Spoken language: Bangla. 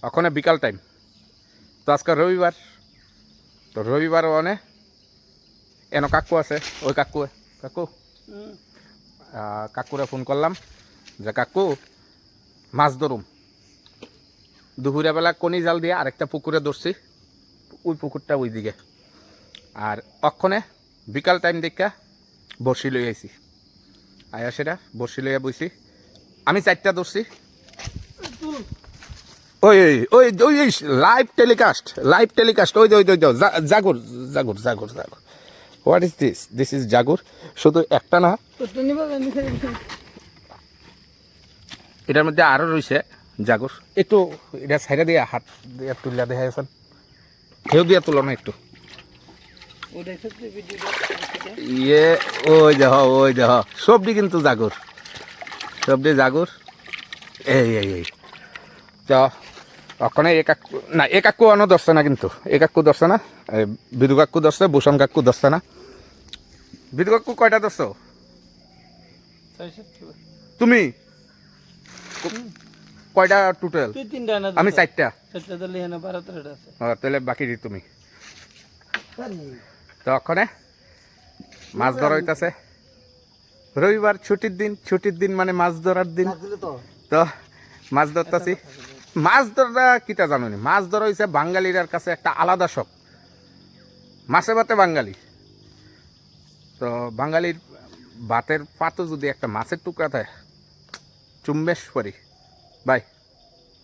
ওখানে বিকাল টাইম। তো আজকে রবিবার, তো রবিবার ওখানে এনো কাকু আছে, ওই কাকু কাকু কাকুরে ফোন করলাম যে কাকু মাছ ধরুম। দুপুরের বেলা কনি জাল দিয়ে আরেকটা পুকুরে ধরছি, ওই পুকুরটা ওই দিকে। আর অক্ষণে বিকাল টাইম দেখা বড়শি লই আইছি, আয়া সেটা বড়শি লইয়া বইছি। আমি 4টা ধরছি। ওই ওই ওই লাইভ টেলিকাস্ট ওই ওই jaguar jaguar jaguar jaguar. What is this? This is jaguar. শুধু একটা না, এটার মধ্যে আরও রয়েছে জাগুর। একটু এটা সাইডে দিয়ে হাত দিয়ে তুলিয়া দেখা গেছেন, কেউ দিয়ে তুলো না একটু। ইয়ে ওই দেহ সবজি কিন্তু জাগুর, সবজি জাগুর। এই তো ওখানে এ কাকু আনো ধরছে না, কিন্তু এ কাকু ধরছে না, বিদু কাকু ধরছে, ভূষণ কাকু ধরছে না। বিদু কাকু কয়টা ধরছো তুমি? কয়টা টোটাল? আমি 4টা। তাহলে বাকি তুমি। তো ওখানে মাছ ধরা হইতাছে। রবিবার ছুটির দিন মানে মাছ ধরার দিন। তো মাছ ধরতাছি। মাছ ধরা কিটা জানো নি? মাছ ধরা হয়েছে বাঙালির কাছে একটা আলাদা শখ। মাছে ভাতে বাঙালি। তো বাঙালির ভাতের পাতো যদি একটা মাছের টুকরা থাকে, চুম্বেশ করি ভাই।